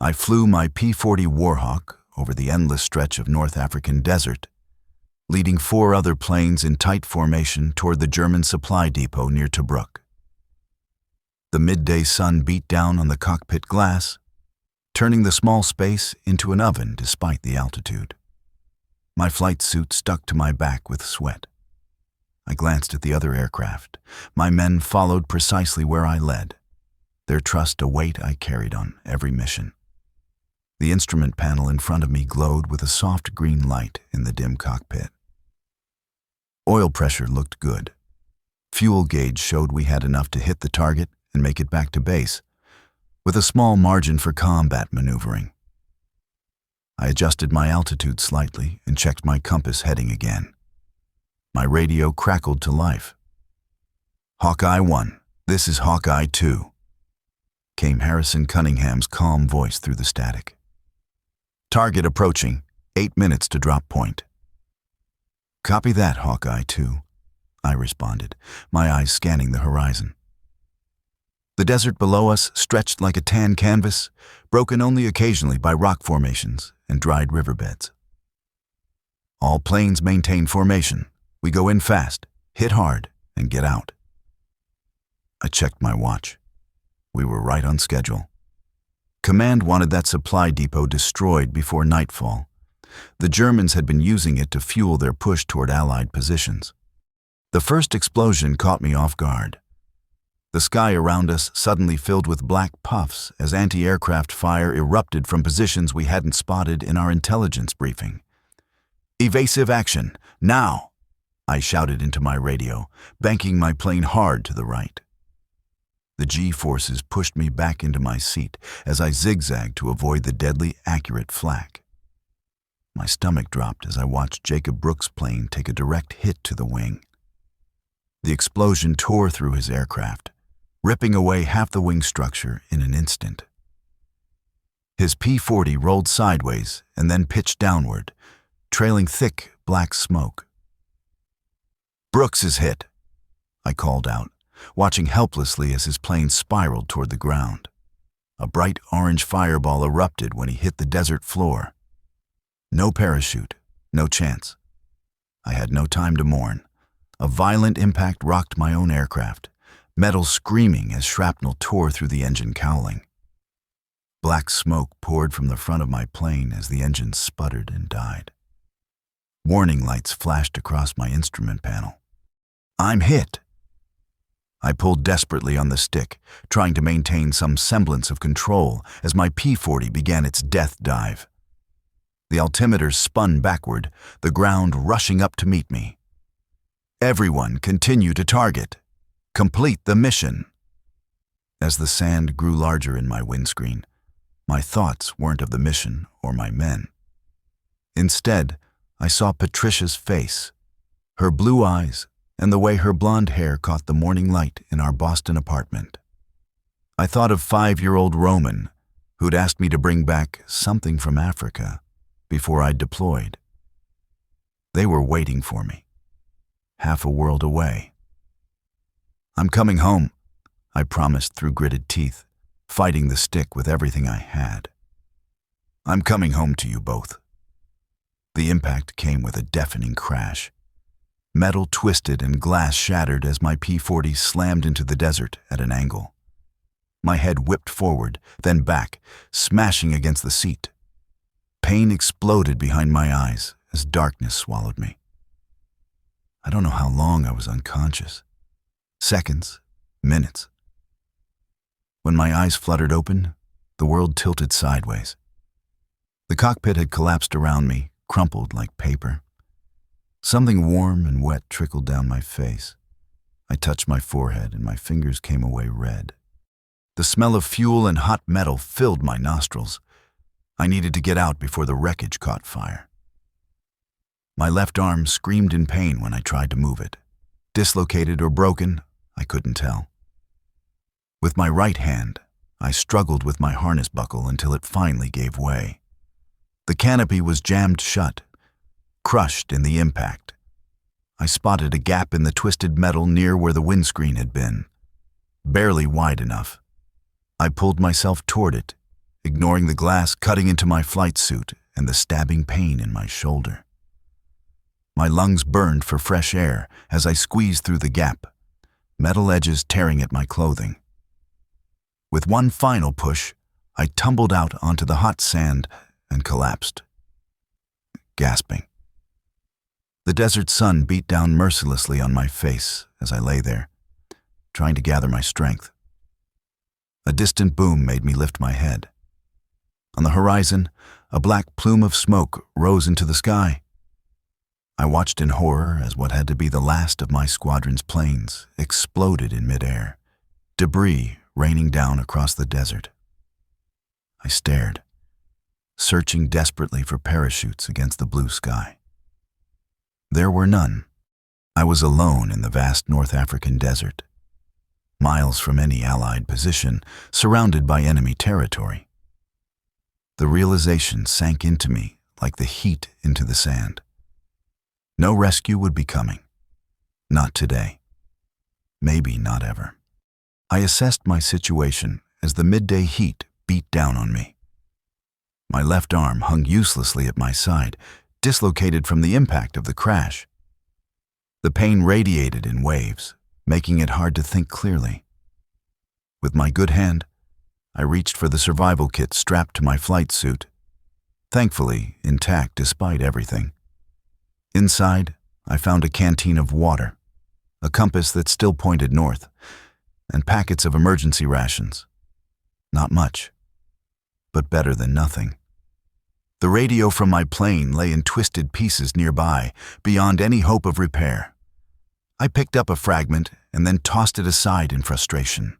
I flew my P-40 Warhawk over the endless stretch of North African desert, leading 4 other planes in tight formation toward the German supply depot near Tobruk. The midday sun beat down on the cockpit glass, turning the small space into an oven despite the altitude. My flight suit stuck to my back with sweat. I glanced at the other aircraft. My men followed precisely where I led, their trust a weight I carried on every mission. The instrument panel in front of me glowed with a soft green light in the dim cockpit. Oil pressure looked good. Fuel gauge showed we had enough to hit the target and make it back to base, with a small margin for combat maneuvering. I adjusted my altitude slightly and checked my compass heading again. My radio crackled to life. "Hawkeye 1, this is Hawkeye 2, came Harrison Cunningham's calm voice through the static. "Target approaching, 8 minutes to drop point." "Copy that, Hawkeye 2, I responded, my eyes scanning the horizon. The desert below us stretched like a tan canvas, broken only occasionally by rock formations and dried riverbeds. "All planes maintain formation. We go in fast, hit hard, and get out." I checked my watch. We were right on schedule. Command wanted that supply depot destroyed before nightfall. The Germans had been using it to fuel their push toward Allied positions. The first explosion caught me off guard. The sky around us suddenly filled with black puffs as anti-aircraft fire erupted from positions we hadn't spotted in our intelligence briefing. "Evasive action, now!" I shouted into my radio, banking my plane hard to the right. The G-forces pushed me back into my seat as I zigzagged to avoid the deadly accurate flak. My stomach dropped as I watched Jacob Brooks' plane take a direct hit to the wing. The explosion tore through his aircraft, ripping away half the wing structure in an instant. His P-40 rolled sideways and then pitched downward, trailing thick black smoke. "Brooks is hit," I called out, watching helplessly as his plane spiraled toward the ground. A bright orange fireball erupted when he hit the desert floor. No parachute, no chance. I had no time to mourn. A violent impact rocked my own aircraft, metal screaming as shrapnel tore through the engine cowling. Black smoke poured from the front of my plane as the engine sputtered and died. Warning lights flashed across my instrument panel. "I'm hit!" I pulled desperately on the stick, trying to maintain some semblance of control as my P-40 began its death dive. The altimeter spun backward, the ground rushing up to meet me. "Everyone continue to target. Complete the mission." As the sand grew larger in my windscreen, my thoughts weren't of the mission or my men. Instead, I saw Patricia's face, her blue eyes, and the way her blonde hair caught the morning light in our Boston apartment. I thought of 5-year-old Roman, who'd asked me to bring back something from Africa before I'd deployed. They were waiting for me, half a world away. "I'm coming home," I promised through gritted teeth, fighting the stick with everything I had. "I'm coming home to you both." The impact came with a deafening crash. Metal twisted and glass shattered as my P-40 slammed into the desert at an angle. My head whipped forward, then back, smashing against the seat. Pain exploded behind my eyes as darkness swallowed me. I don't know how long I was unconscious. Seconds, minutes. When my eyes fluttered open, the world tilted sideways. The cockpit had collapsed around me, crumpled like paper. Something warm and wet trickled down my face. I touched my forehead and my fingers came away red. The smell of fuel and hot metal filled my nostrils. I needed to get out before the wreckage caught fire. My left arm screamed in pain when I tried to move it. Dislocated or broken, I couldn't tell. With my right hand, I struggled with my harness buckle until it finally gave way. The canopy was jammed shut, crushed in the impact. I spotted a gap in the twisted metal near where the windscreen had been, barely wide enough. I pulled myself toward it ignoring the glass cutting into my flight suit and the stabbing pain in my shoulder. My lungs burned for fresh air as I squeezed through the gap, metal edges tearing at my clothing. With one final push, I tumbled out onto the hot sand and collapsed, gasping. The desert sun beat down mercilessly on my face as I lay there, trying to gather my strength. A distant boom made me lift my head. On the horizon, a black plume of smoke rose into the sky. I watched in horror as what had to be the last of my squadron's planes exploded in midair, debris raining down across the desert. I stared, searching desperately for parachutes against the blue sky. There were none. I was alone in the vast North African desert, miles from any Allied position, surrounded by enemy territory. The realization sank into me like the heat into the sand. No rescue would be coming. Not today. Maybe not ever. I assessed my situation as the midday heat beat down on me. My left arm hung uselessly at my side, dislocated from the impact of the crash. The pain radiated in waves, making it hard to think clearly. With my good hand, I reached for the survival kit strapped to my flight suit, thankfully intact despite everything. Inside, I found a canteen of water, a compass that still pointed north, and packets of emergency rations. Not much, but better than nothing. The radio from my plane lay in twisted pieces nearby, beyond any hope of repair. I picked up a fragment and then tossed it aside in frustration.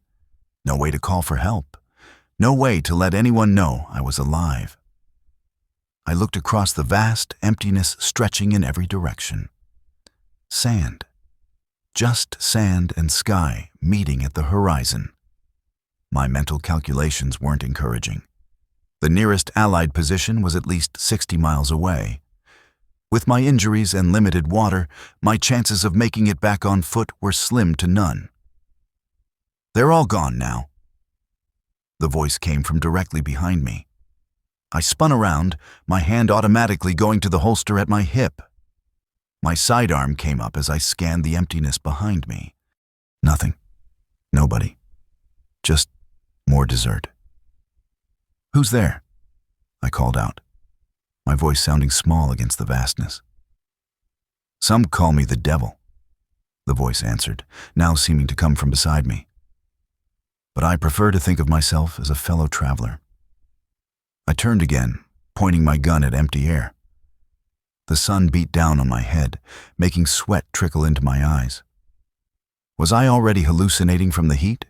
No way to call for help. No way to let anyone know I was alive. I looked across the vast emptiness stretching in every direction. Sand. Just sand and sky meeting at the horizon. My mental calculations weren't encouraging. The nearest Allied position was at least 60 miles away. With my injuries and limited water, my chances of making it back on foot were slim to none. "They're all gone now." The voice came from directly behind me. I spun around, my hand automatically going to the holster at my hip. My sidearm came up as I scanned the emptiness behind me. Nothing. Nobody. Just more desert. "Who's there?" I called out, my voice sounding small against the vastness. "Some call me the devil," the voice answered, now seeming to come from beside me. "But I prefer to think of myself as a fellow traveler." I turned again, pointing my gun at empty air. The sun beat down on my head, making sweat trickle into my eyes. Was I already hallucinating from the heat?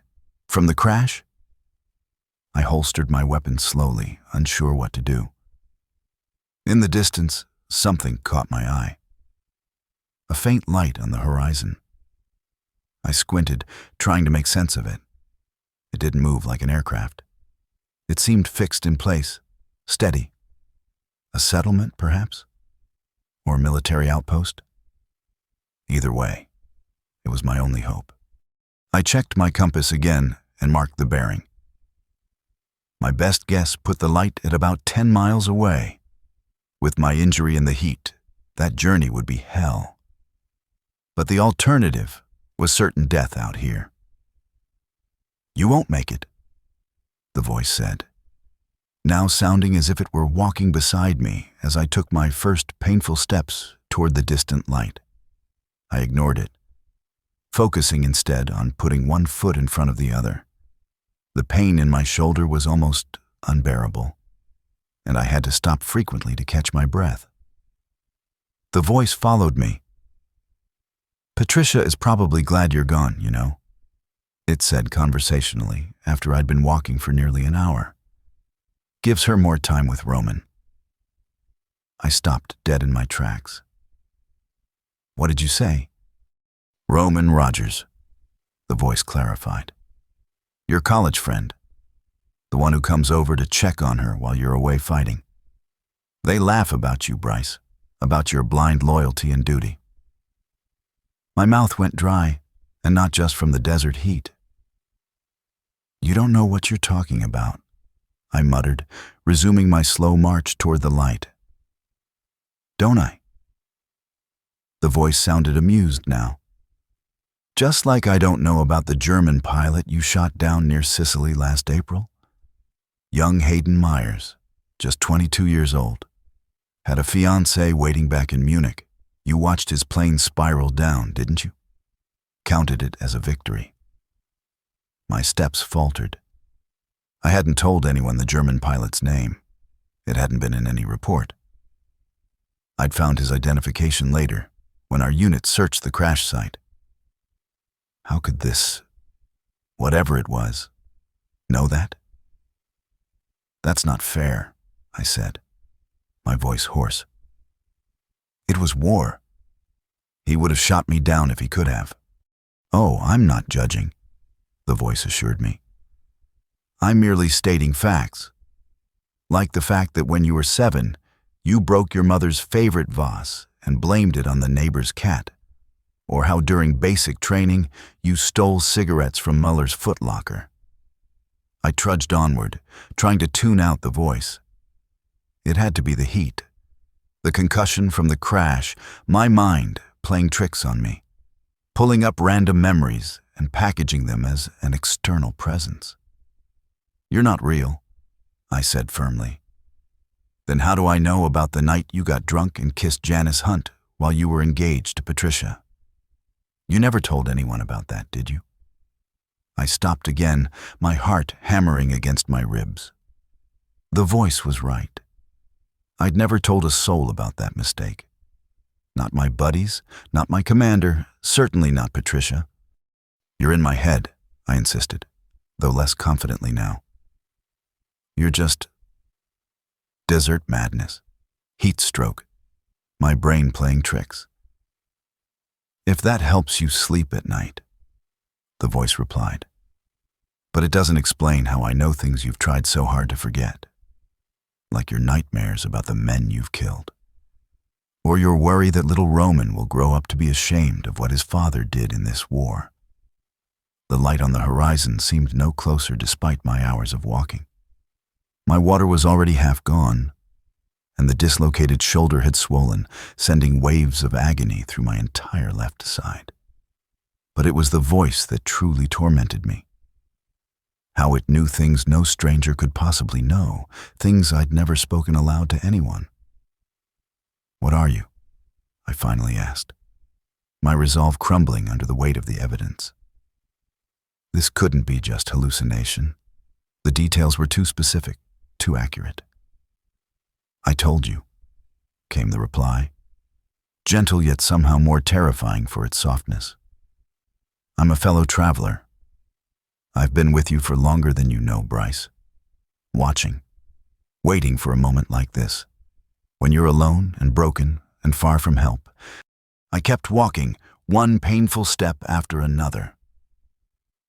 From the crash? I holstered my weapon slowly, unsure what to do. In the distance, something caught my eye. A faint light on the horizon. I squinted, trying to make sense of it. It didn't move like an aircraft. It seemed fixed in place, steady. A settlement, perhaps? Or a military outpost? Either way, it was my only hope. I checked my compass again and marked the bearing. My best guess put the light at about 10 miles away. With my injury in the heat, that journey would be hell. But the alternative was certain death out here. "You won't make it," the voice said, now sounding as if it were walking beside me as I took my first painful steps toward the distant light. I ignored it, focusing instead on putting one foot in front of the other. The pain in my shoulder was almost unbearable, and I had to stop frequently to catch my breath. The voice followed me. "Patricia is probably glad you're gone, you know," it said conversationally after I'd been walking for nearly an hour. "Gives her more time with Roman." I stopped dead in my tracks. "What did you say?" "Roman Rogers," the voice clarified. "Your college friend. The one who comes over to check on her while you're away fighting. They laugh about you, Bryce, about your blind loyalty and duty." My mouth went dry, and not just from the desert heat. "You don't know what you're talking about," I muttered, resuming my slow march toward the light. Don't I? The voice sounded amused now. Just like I don't know about the German pilot you shot down near Sicily last April. Young Hayden Myers, just 22 years old, had a fiancée waiting back in Munich. You watched his plane spiral down, didn't you? Counted it as a victory. My steps faltered. I hadn't told anyone the German pilot's name. It hadn't been in any report. I'd found his identification later, when our unit searched the crash site. How could this, whatever it was, know that? That's not fair, I said, my voice hoarse. It was war. He would have shot me down if he could have. Oh, I'm not judging, the voice assured me. I'm merely stating facts. Like the fact that when you were 7, you broke your mother's favorite vase and blamed it on the neighbor's cat. Or how during basic training, you stole cigarettes from Muller's footlocker. I trudged onward, trying to tune out the voice. It had to be the heat, the concussion from the crash, my mind playing tricks on me, pulling up random memories and packaging them as an external presence. You're not real, I said firmly. Then how do I know about the night you got drunk and kissed Janice Hunt while you were engaged to Patricia? You never told anyone about that, did you? I stopped again, my heart hammering against my ribs. The voice was right. I'd never told a soul about that mistake. Not my buddies, not my commander, certainly not Patricia. You're in my head, I insisted, though less confidently now. You're just desert madness, heat stroke, my brain playing tricks. If that helps you sleep at night, the voice replied. But it doesn't explain how I know things you've tried so hard to forget, like your nightmares about the men you've killed, or your worry that little Roman will grow up to be ashamed of what his father did in this war. The light on the horizon seemed no closer despite my hours of walking. My water was already half gone, and the dislocated shoulder had swollen, sending waves of agony through my entire left side. But it was the voice that truly tormented me. How it knew things no stranger could possibly know, things I'd never spoken aloud to anyone. What are you? I finally asked, my resolve crumbling under the weight of the evidence. This couldn't be just hallucination. The details were too specific, too accurate. I told you, came the reply, gentle yet somehow more terrifying for its softness. I'm a fellow traveler. I've been with you for longer than you know, Bryce. Watching, waiting for a moment like this, when you're alone and broken and far from help. I kept walking, one painful step after another.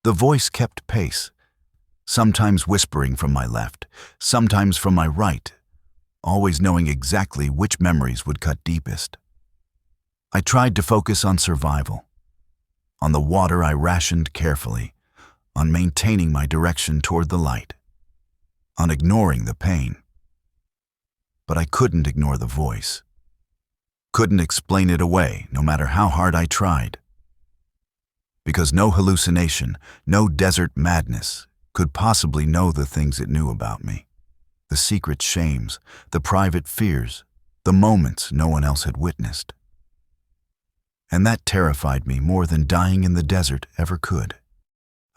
The voice kept pace, sometimes whispering from my left, sometimes from my right, always knowing exactly which memories would cut deepest. I tried to focus on survival, on the water I rationed carefully, on maintaining my direction toward the light, on ignoring the pain. But I couldn't ignore the voice. Couldn't explain it away, no matter how hard I tried. Because no hallucination, no desert madness could possibly know the things it knew about me. The secret shames, the private fears, the moments no one else had witnessed. And that terrified me more than dying in the desert ever could.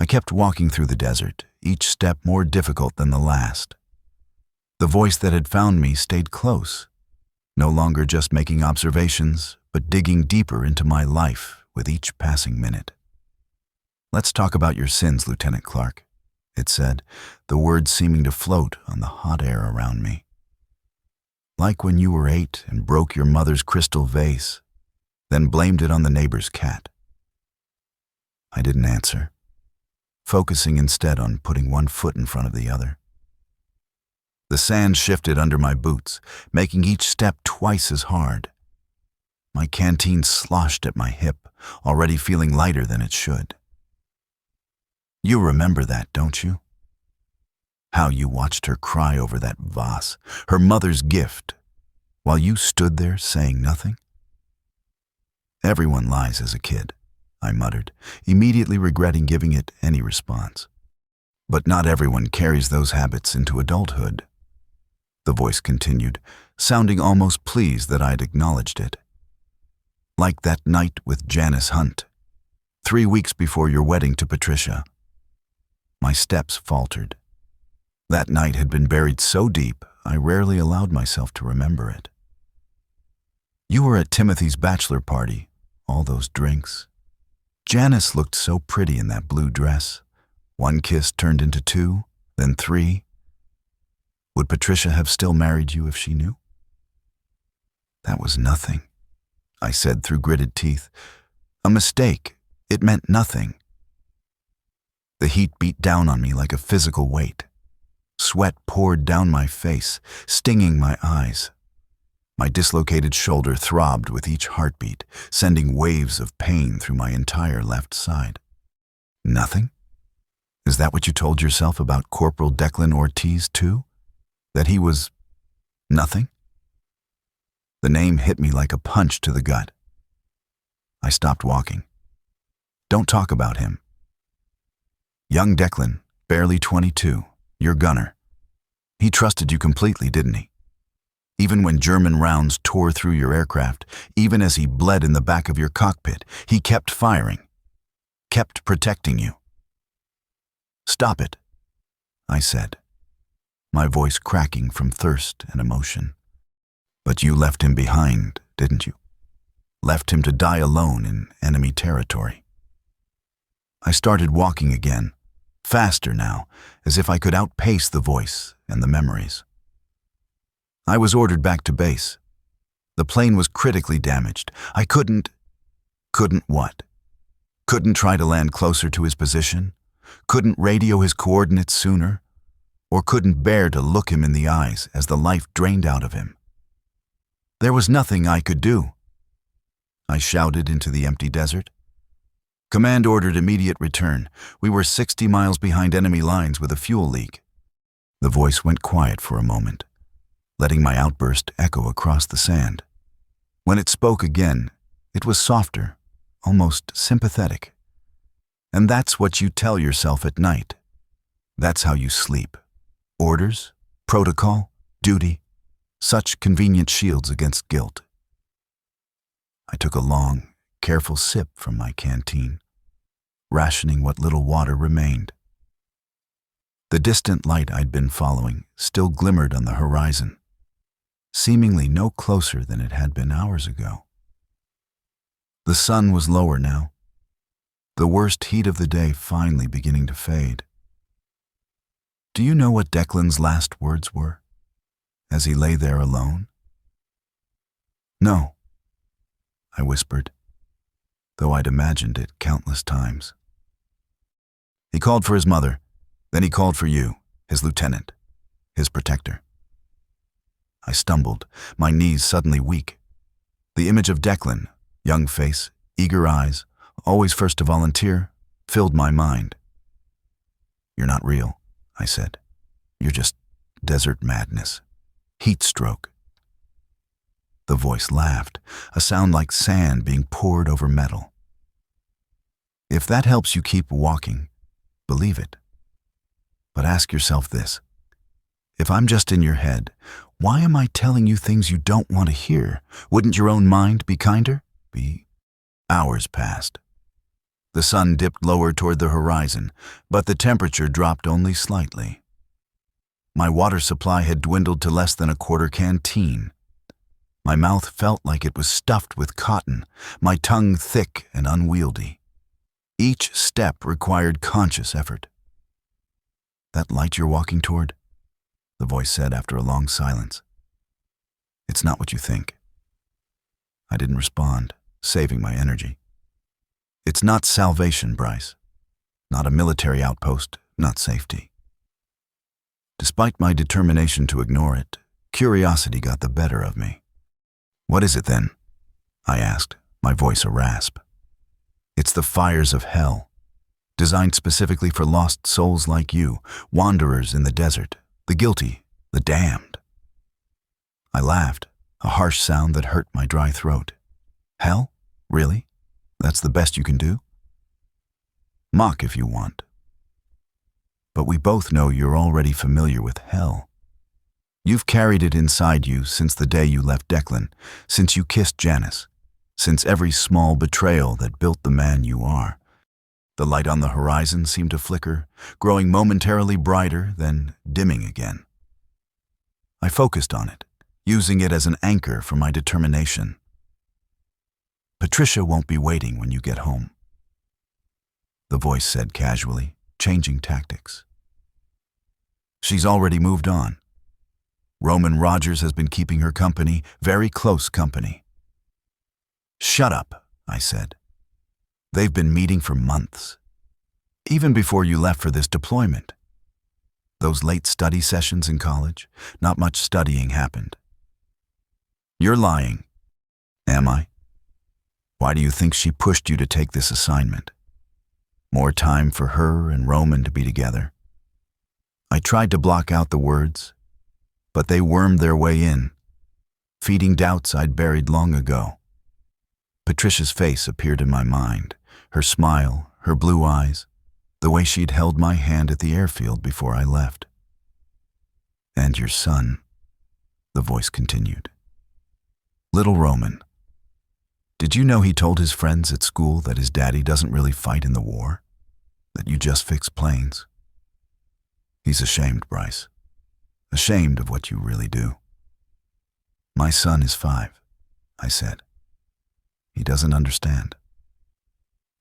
I kept walking through the desert, each step more difficult than the last. The voice that had found me stayed close, no longer just making observations, but digging deeper into my life with each passing minute. Let's talk about your sins, Lieutenant Clark, it said, the words seeming to float on the hot air around me. Like when you were 8 and broke your mother's crystal vase, then blamed it on the neighbor's cat. I didn't answer, focusing instead on putting one foot in front of the other. The sand shifted under my boots, making each step twice as hard. My canteen sloshed at my hip, already feeling lighter than it should. You remember that, don't you? How you watched her cry over that vase, her mother's gift, while you stood there saying nothing? Everyone lies as a kid, I muttered, immediately regretting giving it any response. But not everyone carries those habits into adulthood. The voice continued, sounding almost pleased that I'd acknowledged it. Like that night with Janice Hunt, 3 weeks before your wedding to Patricia. My steps faltered. That night had been buried so deep, I rarely allowed myself to remember it. You were at Timothy's bachelor party, all those drinks. Janice looked so pretty in that blue dress. 1 kiss turned into 2, then 3. Would Patricia have still married you if she knew? That was nothing, I said through gritted teeth. A mistake. It meant nothing. The heat beat down on me like a physical weight. Sweat poured down my face, stinging my eyes. My dislocated shoulder throbbed with each heartbeat, sending waves of pain through my entire left side. Nothing? Is that what you told yourself about Corporal Declan Ortiz, too? That he was nothing? The name hit me like a punch to the gut. I stopped walking. Don't talk about him. Young Declan, barely 22, your gunner. He trusted you completely, didn't he? Even when German rounds tore through your aircraft, even as he bled in the back of your cockpit, he kept firing, kept protecting you. Stop it, I said, my voice cracking from thirst and emotion. But you left him behind, didn't you? Left him to die alone in enemy territory. I started walking again, faster now, as if I could outpace the voice and the memories. I was ordered back to base. The plane was critically damaged. I couldn't what? Couldn't try to land closer to his position? Couldn't radio his coordinates sooner? Or couldn't bear to look him in the eyes as the life drained out of him? There was nothing I could do. I shouted into the empty desert. Command ordered immediate return. We were 60 miles behind enemy lines with a fuel leak. The voice went quiet for a moment, letting my outburst echo across the sand. When it spoke again, it was softer, almost sympathetic. And that's what you tell yourself at night. That's how you sleep. Orders, protocol, duty, such convenient shields against guilt. I took a long, careful sip from my canteen, rationing what little water remained. The distant light I'd been following still glimmered on the horizon, seemingly no closer than it had been hours ago. The sun was lower now, the worst heat of the day finally beginning to fade. Do you know what Declan's last words were, as he lay there alone? No, I whispered, though I'd imagined it countless times. He called for his mother, then he called for you, his lieutenant, his protector. I stumbled, my knees suddenly weak. The image of Declan, young face, eager eyes, always first to volunteer, filled my mind. You're not real, I said. You're just desert madness, heat stroke. The voice laughed, a sound like sand being poured over metal. If that helps you keep walking, believe it. But ask yourself this. If I'm just in your head, why am I telling you things you don't want to hear? Wouldn't your own mind be kinder? Hours passed. The sun dipped lower toward the horizon, but the temperature dropped only slightly. My water supply had dwindled to less than a quarter canteen. My mouth felt like it was stuffed with cotton, my tongue thick and unwieldy. Each step required conscious effort. That light you're walking toward? The voice said after a long silence. It's not what you think. I didn't respond, saving my energy. It's not salvation, Bryce. Not a military outpost, not safety. Despite my determination to ignore it, curiosity got the better of me. What is it then? I asked, my voice a rasp. It's the fires of hell. designed specifically for lost souls like you, wanderers in the desert, the guilty, the damned. I laughed, a harsh sound that hurt my dry throat. Hell? Really? That's the best you can do? Mock if you want. But we both know you're already familiar with hell. You've carried it inside you since the day you left Declan, since you kissed Janice, since every small betrayal that built the man you are. The light on the horizon seemed to flicker, growing momentarily brighter, then dimming again. I focused on it, using it as an anchor for my determination. Patricia won't be waiting when you get home, the voice said casually, changing tactics. She's already moved on. Roman Rogers has been keeping her company, very close company. Shut up, I said. They've been meeting for months, even before you left for this deployment. Those late study sessions in college, not much studying happened. You're lying. Am I? Why do you think she pushed you to take this assignment? More time for her and Roman to be together. I tried to block out the words, but they wormed their way in, feeding doubts I'd buried long ago. Patricia's face appeared in my mind, her smile, her blue eyes, the way she'd held my hand at the airfield before I left. And your son, the voice continued. Little Roman. Did you know he told his friends at school that his daddy doesn't really fight in the war? That you just fix planes? He's ashamed, Bryce. Ashamed of what you really do. My son is 5, I said. He doesn't understand.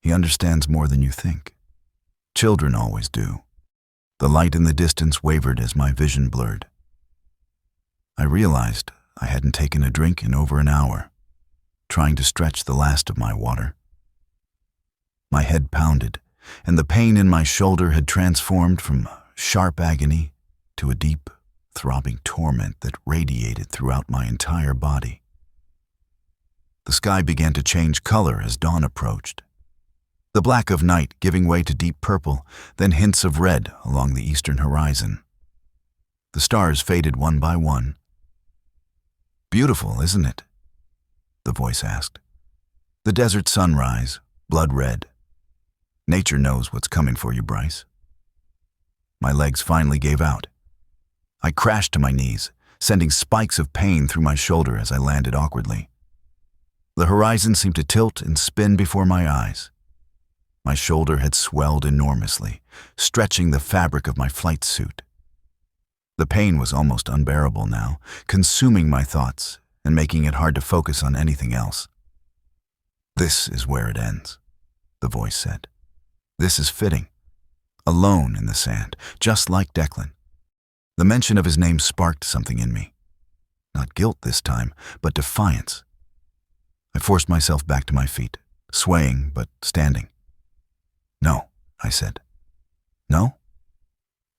He understands more than you think. Children always do. The light in the distance wavered as my vision blurred. I realized I hadn't taken a drink in over an hour, trying to stretch the last of my water. My head pounded, and the pain in my shoulder had transformed from sharp agony to a deep, throbbing torment that radiated throughout my entire body. The sky began to change color as dawn approached. The black of night giving way to deep purple, then hints of red along the eastern horizon. The stars faded one by one. Beautiful, isn't it? The voice asked. The desert sunrise, blood red. Nature knows what's coming for you, Bryce. My legs finally gave out. I crashed to my knees, sending spikes of pain through my shoulder as I landed awkwardly. The horizon seemed to tilt and spin before my eyes. My shoulder had swelled enormously, stretching the fabric of my flight suit. The pain was almost unbearable now, consuming my thoughts and making it hard to focus on anything else. This is where it ends, the voice said. This is fitting. Alone in the sand, just like Declan. The mention of his name sparked something in me. Not guilt this time, but defiance. I forced myself back to my feet, swaying but standing. No, I said. No?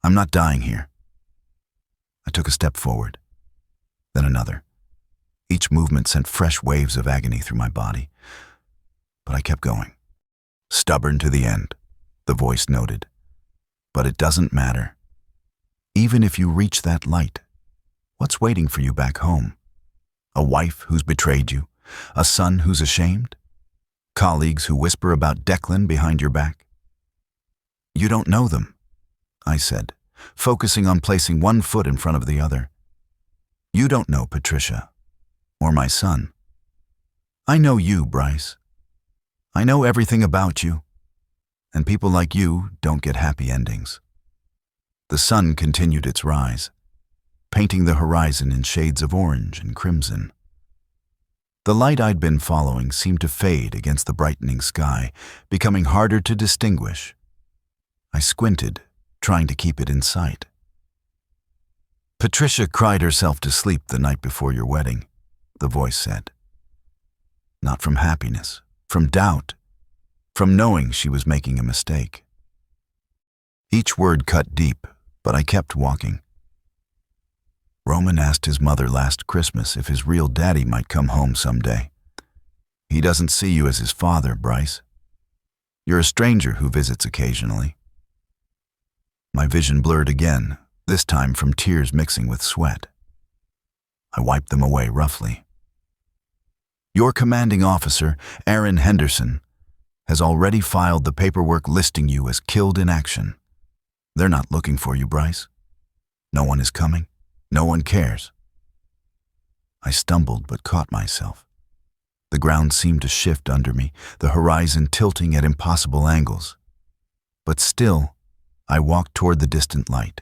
I'm not dying here. I took a step forward, then another. Each movement sent fresh waves of agony through my body, but I kept going. Stubborn to the end, the voice noted. But it doesn't matter. Even if you reach that light, what's waiting for you back home? A wife who's betrayed you? A son who's ashamed? Colleagues who whisper about Declan behind your back? You don't know them, I said, focusing on placing one foot in front of the other. You don't know Patricia, or my son. I know you, Bryce. I know everything about you, and people like you don't get happy endings. The sun continued its rise, painting the horizon in shades of orange and crimson. The light I'd been following seemed to fade against the brightening sky, becoming harder to distinguish. I squinted, trying to keep it in sight. Patricia cried herself to sleep the night before your wedding, the voice said. Not from happiness, from doubt, from knowing she was making a mistake. Each word cut deep, but I kept walking. Roman asked his mother last Christmas if his real daddy might come home someday. He doesn't see you as his father, Bryce. You're a stranger who visits occasionally." My vision blurred again, this time from tears mixing with sweat. I wiped them away roughly. "Your commanding officer, Aaron Henderson, has already filed the paperwork listing you as killed in action. They're not looking for you, Bryce. No one is coming. No one cares." I stumbled but caught myself. The ground seemed to shift under me, the horizon tilting at impossible angles. But still, I walked toward the distant light,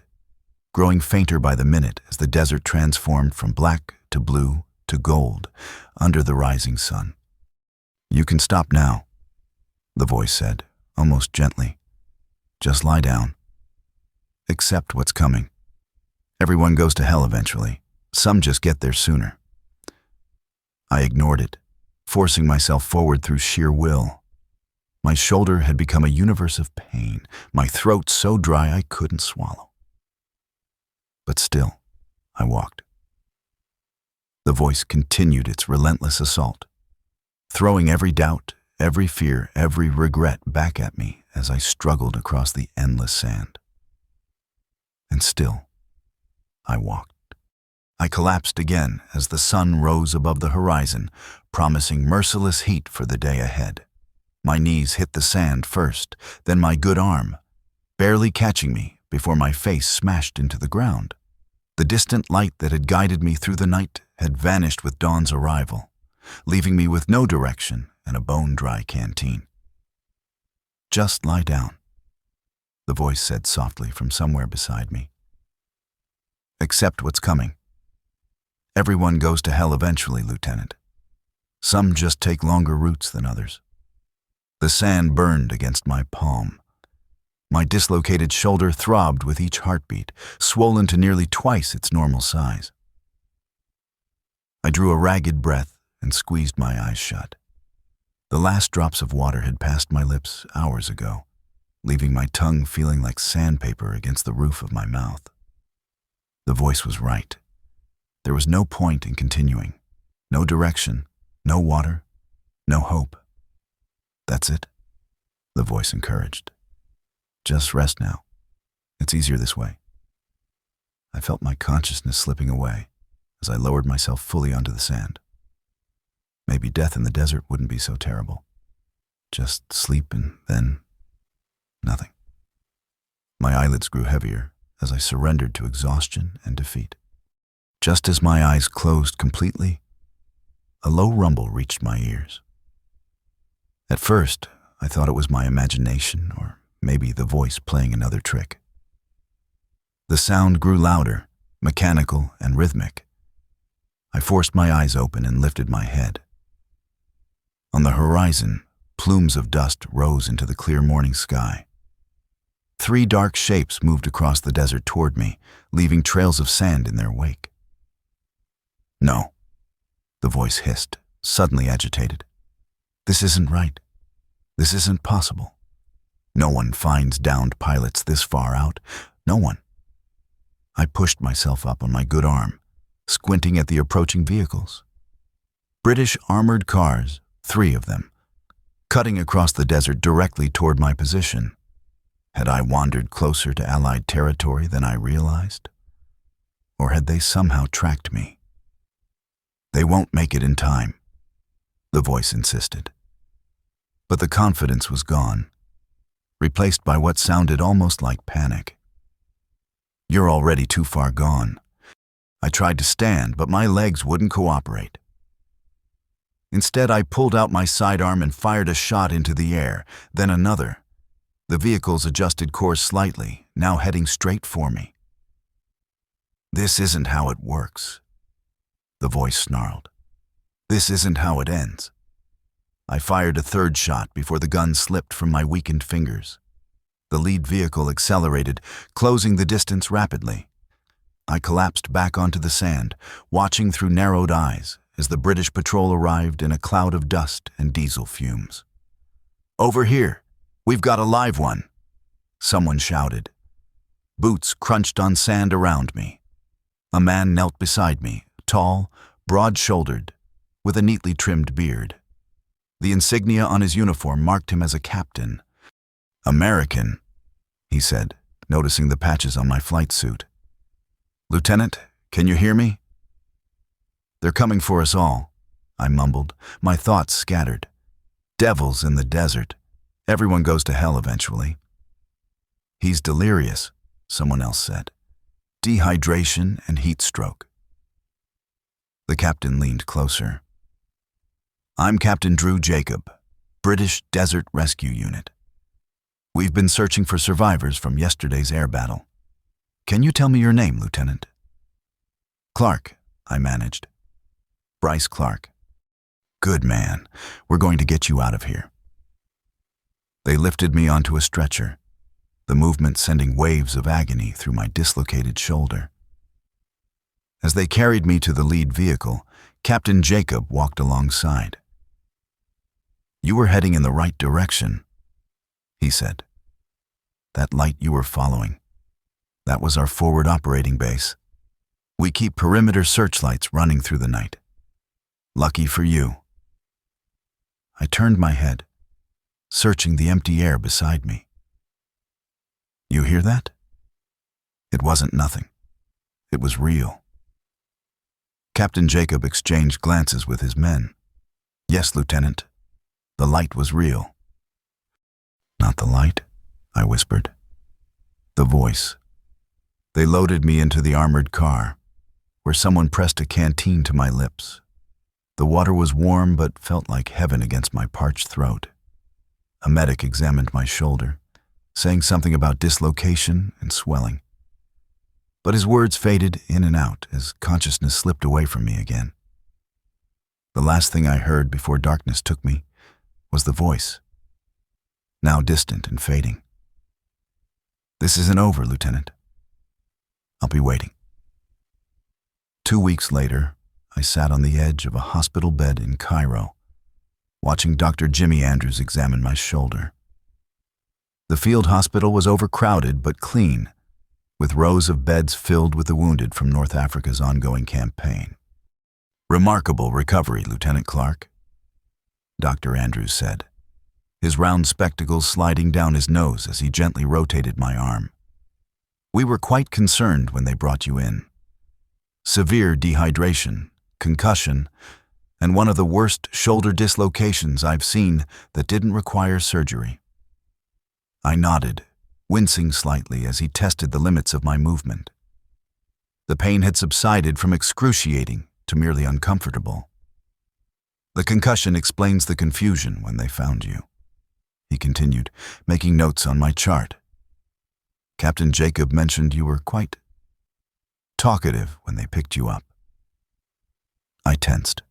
growing fainter by the minute as the desert transformed from black to blue to gold under the rising sun. "You can stop now," the voice said, almost gently. "Just lie down. Accept what's coming. Everyone goes to hell eventually. Some just get there sooner." I ignored it, forcing myself forward through sheer will. My shoulder had become a universe of pain, my throat so dry I couldn't swallow. But still, I walked. The voice continued its relentless assault, throwing every doubt, every fear, every regret back at me as I struggled across the endless sand. And still, I walked. I collapsed again as the sun rose above the horizon, promising merciless heat for the day ahead. My knees hit the sand first, then my good arm, barely catching me before my face smashed into the ground. The distant light that had guided me through the night had vanished with dawn's arrival, leaving me with no direction and a bone-dry canteen. "Just lie down," the voice said softly from somewhere beside me. "Accept what's coming. Everyone goes to hell eventually, Lieutenant. Some just take longer routes than others." The sand burned against my palm. My dislocated shoulder throbbed with each heartbeat, swollen to nearly twice its normal size. I drew a ragged breath and squeezed my eyes shut. The last drops of water had passed my lips hours ago, leaving my tongue feeling like sandpaper against the roof of my mouth. The voice was right. There was no point in continuing. No direction, no water, no hope. "That's it," the voice encouraged. "Just rest now. It's easier this way." I felt my consciousness slipping away as I lowered myself fully onto the sand. Maybe death in the desert wouldn't be so terrible. Just sleep and then nothing. My eyelids grew heavier as I surrendered to exhaustion and defeat. Just as my eyes closed completely, a low rumble reached my ears. At first, I thought it was my imagination or maybe the voice playing another trick. The sound grew louder, mechanical and rhythmic. I forced my eyes open and lifted my head. On the horizon, plumes of dust rose into the clear morning sky. 3 dark shapes moved across the desert toward me, leaving trails of sand in their wake. "No," the voice hissed, suddenly agitated. "This isn't right. This isn't possible. No one finds downed pilots this far out. No one." I pushed myself up on my good arm, squinting at the approaching vehicles. British armored cars, 3 of them, cutting across the desert directly toward my position. Had I wandered closer to Allied territory than I realized? Or had they somehow tracked me? "They won't make it in time," the voice insisted. But the confidence was gone, replaced by what sounded almost like panic. "You're already too far gone." I tried to stand, but my legs wouldn't cooperate. Instead, I pulled out my sidearm and fired a shot into the air, then another. The vehicles adjusted course slightly, now heading straight for me. "This isn't how it works," the voice snarled. "This isn't how it ends." I fired a 3rd shot before the gun slipped from my weakened fingers. The lead vehicle accelerated, closing the distance rapidly. I collapsed back onto the sand, watching through narrowed eyes as the British patrol arrived in a cloud of dust and diesel fumes. "Over here! We've got a live one!" someone shouted. Boots crunched on sand around me. A man knelt beside me, tall, broad-shouldered, with a neatly trimmed beard. The insignia on his uniform marked him as a captain, American, he said, noticing the patches on my flight suit. Lieutenant, can you hear me? They're coming for us all, I mumbled, my thoughts scattered. Devils in the desert. Everyone goes to hell eventually. He's delirious, someone else said. Dehydration and heat stroke. The captain leaned closer. I'm Captain Drew Jacob, British Desert Rescue Unit. We've been searching for survivors from yesterday's air battle. Can you tell me your name, Lieutenant? Clark, I managed. Bryce Clark. Good man. We're going to get you out of here. They lifted me onto a stretcher, the movement sending waves of agony through my dislocated shoulder. As they carried me to the lead vehicle, Captain Jacob walked alongside. You were heading in the right direction, he said. That light you were following, that was our forward operating base. We keep perimeter searchlights running through the night. Lucky for you. I turned my head, searching the empty air beside me. You hear that? It wasn't nothing. It was real. Captain Jacob exchanged glances with his men. Yes, Lieutenant. The light was real. Not the light, I whispered. The voice. They loaded me into the armored car, where someone pressed a canteen to my lips. The water was warm but felt like heaven against my parched throat. A medic examined my shoulder, saying something about dislocation and swelling. But his words faded in and out as consciousness slipped away from me again. The last thing I heard before darkness took me was the voice, now distant and fading. This isn't over, Lieutenant. I'll be waiting. 2 weeks later, I sat on the edge of a hospital bed in Cairo, watching Dr. Jimmy Andrews examine my shoulder. The field hospital was overcrowded but clean, with rows of beds filled with the wounded from North Africa's ongoing campaign. Remarkable recovery, Lieutenant Clark, Dr. Andrews said, his round spectacles sliding down his nose as he gently rotated my arm. We were quite concerned when they brought you in. Severe dehydration, concussion, and one of the worst shoulder dislocations I've seen that didn't require surgery. I nodded, wincing slightly as he tested the limits of my movement. The pain had subsided from excruciating to merely uncomfortable. The concussion explains the confusion when they found you, he continued, making notes on my chart. Captain Jacob mentioned you were quite talkative when they picked you up. I tensed.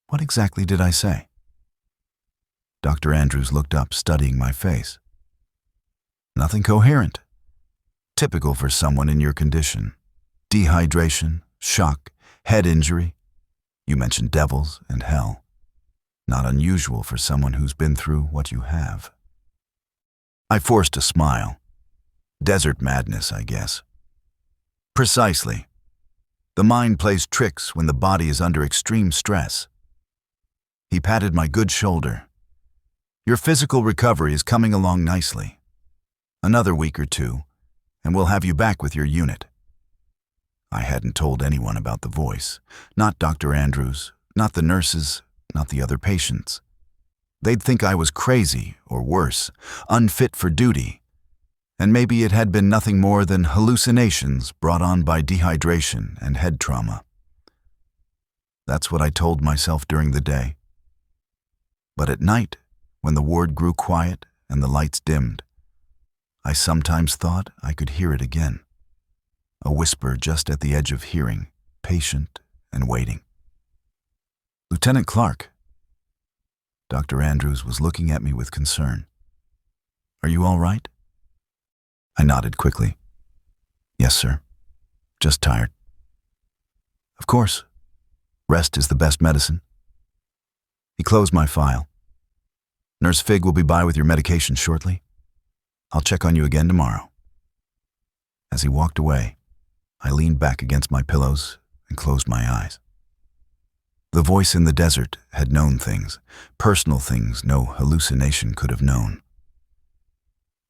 What exactly did I say? Dr. Andrews looked up, studying my face. Nothing coherent. Typical for someone in your condition. Dehydration, shock, head injury. You mentioned devils and hell. Not unusual for someone who's been through what you have. I forced a smile. Desert madness, I guess. Precisely. The mind plays tricks when the body is under extreme stress. He patted my good shoulder. Your physical recovery is coming along nicely. Another week or two, and we'll have you back with your unit. I hadn't told anyone about the voice. Not Dr. Andrews, not the nurses, not the other patients. They'd think I was crazy, or worse, unfit for duty. And maybe it had been nothing more than hallucinations brought on by dehydration and head trauma. That's what I told myself during the day. But at night, when the ward grew quiet and the lights dimmed, I sometimes thought I could hear it again. A whisper just at the edge of hearing, patient and waiting. Lieutenant Clark. Dr. Andrews was looking at me with concern. Are you all right? I nodded quickly. Yes, sir. Just tired. Of course. Rest is the best medicine. He closed my file. Nurse Fig will be by with your medication shortly. I'll check on you again tomorrow. As he walked away, I leaned back against my pillows and closed my eyes. The voice in the desert had known things, personal things no hallucination could have known.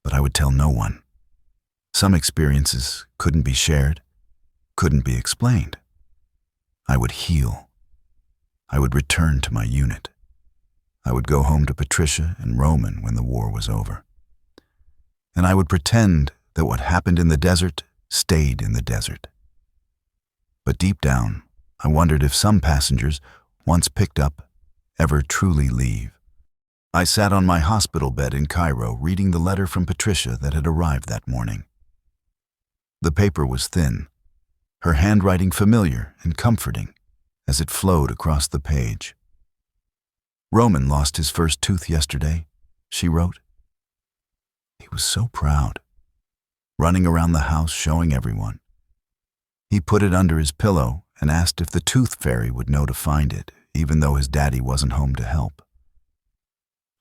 but I would tell no one. Some experiences couldn't be shared, couldn't be explained. I would heal. I would return to my unit. I would go home to Patricia and Roman when the war was over. And I would pretend that what happened in the desert stayed in the desert. But deep down, I wondered if some passengers, once picked up, ever truly leave. I sat on my hospital bed in Cairo reading the letter from Patricia that had arrived that morning. The paper was thin, her handwriting familiar and comforting as it flowed across the page. "Roman lost his first tooth yesterday," she wrote. He was so proud, running around the house showing everyone. He put it under his pillow and asked if the tooth fairy would know to find it, even though his daddy wasn't home to help.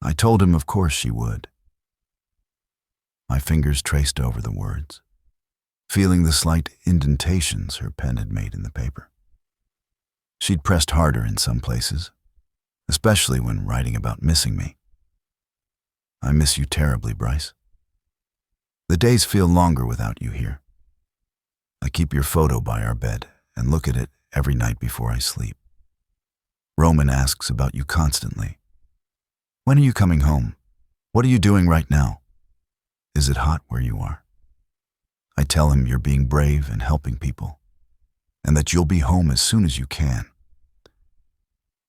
I told him of course she would. My fingers traced over the words, feeling the slight indentations her pen had made in the paper. She'd pressed harder in some places, especially when writing about missing me. "I miss you terribly, Bryce. The days feel longer without you here. I keep your photo by our bed and look at it every night before I sleep. Roman asks about you constantly. When are you coming home? What are you doing right now? Is it hot where you are? I tell him you're being brave and helping people, and that you'll be home as soon as you can."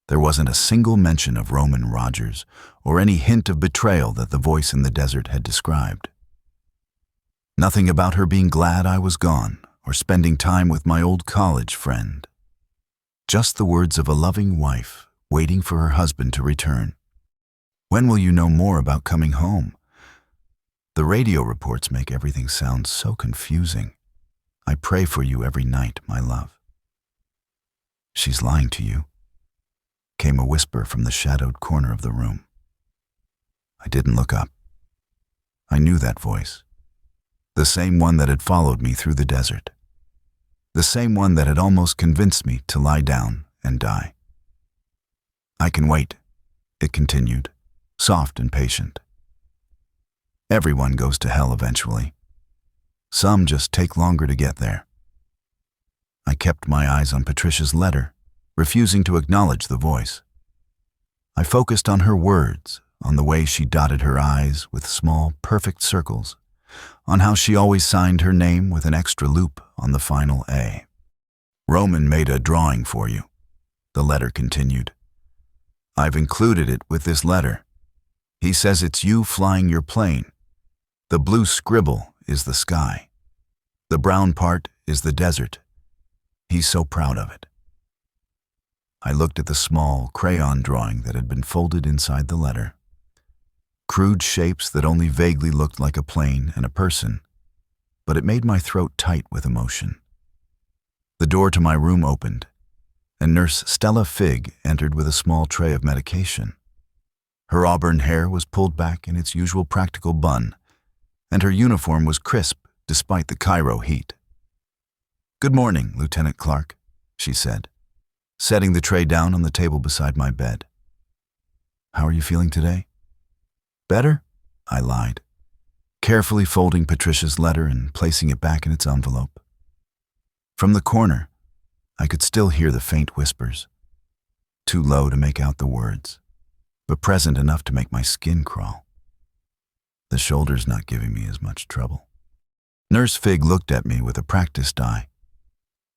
There wasn't a single mention of Roman Rogers or any hint of betrayal that the voice in the desert had described. Nothing about her being glad I was gone or spending time with my old college friend. Just the words of a loving wife waiting for her husband to return. "When will you know more about coming home? The radio reports make everything sound so confusing. I pray for you every night, my love." "She's lying to you," came a whisper from the shadowed corner of the room. I didn't look up. I knew that voice. The same one that had followed me through the desert. The same one that had almost convinced me to lie down and die. "I can wait," it continued, soft and patient. "Everyone goes to hell eventually. Some just take longer to get there." I kept my eyes on Patricia's letter, refusing to acknowledge the voice. I focused on her words, on the way she dotted her I's with small, perfect circles, on how she always signed her name with an extra loop on the final A. "Roman made a drawing for you," the letter continued. "I've included it with this letter. He says it's you flying your plane. The blue scribble is the sky. The brown part is the desert. He's so proud of it." I looked at the small crayon drawing that had been folded inside the letter. Crude shapes that only vaguely looked like a plane and a person, but it made my throat tight with emotion. The door to my room opened, and Nurse Stella Figg entered with a small tray of medication. Her auburn hair was pulled back in its usual practical bun, and her uniform was crisp despite the Cairo heat. "Good morning, Lieutenant Clark," she said, setting the tray down on the table beside my bed. "How are you feeling today?" "Better?" I lied, carefully folding Patricia's letter and placing it back in its envelope. From the corner, I could still hear the faint whispers, too low to make out the words, but present enough to make my skin crawl. The shoulder's not giving me as much trouble. Nurse Figg looked at me with a practiced eye,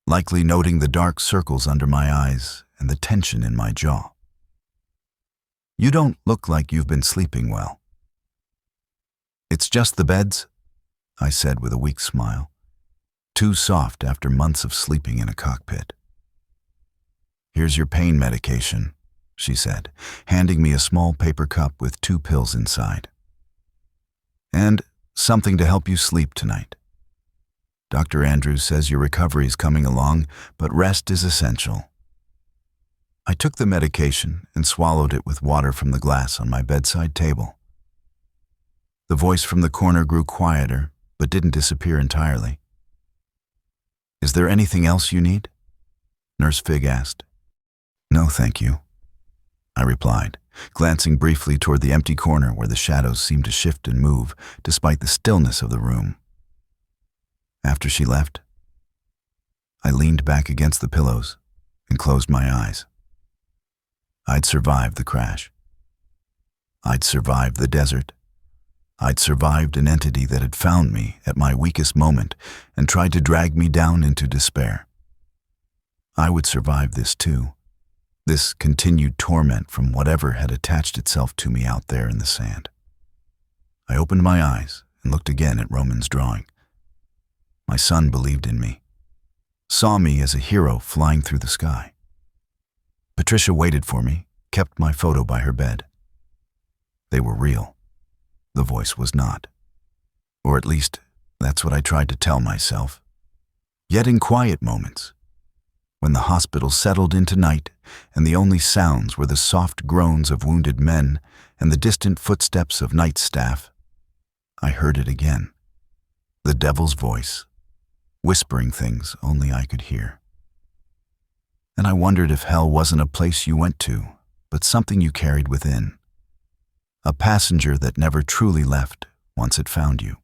likely noting the dark circles under my eyes and the tension in my jaw. "You don't look like you've been sleeping well." "It's just the beds," I said with a weak smile, too soft after months of sleeping in a cockpit. "Here's your pain medication," she said, handing me a small paper cup with 2 pills inside. "And something to help you sleep tonight. Dr. Andrews says your recovery is coming along, but rest is essential." I took the medication and swallowed it with water from the glass on my bedside table. The voice from the corner grew quieter, but didn't disappear entirely. "Is there anything else you need?" Nurse Figg asked. "No, thank you," I replied, glancing briefly toward the empty corner where the shadows seemed to shift and move despite the stillness of the room. After she left, I leaned back against the pillows and closed my eyes. I'd survived the crash. I'd survived the desert. I'd survived an entity that had found me at my weakest moment and tried to drag me down into despair. I would survive this too, this continued torment from whatever had attached itself to me out there in the sand. I opened my eyes and looked again at Roman's drawing. My son believed in me, saw me as a hero flying through the sky. Patricia waited for me, kept my photo by her bed. They were real. The voice was not. Or at least, that's what I tried to tell myself. Yet in quiet moments, when the hospital settled into night and the only sounds were the soft groans of wounded men and the distant footsteps of night staff, I heard it again. The devil's voice, whispering things only I could hear. And I wondered if hell wasn't a place you went to, but something you carried within. A passenger that never truly left once it found you.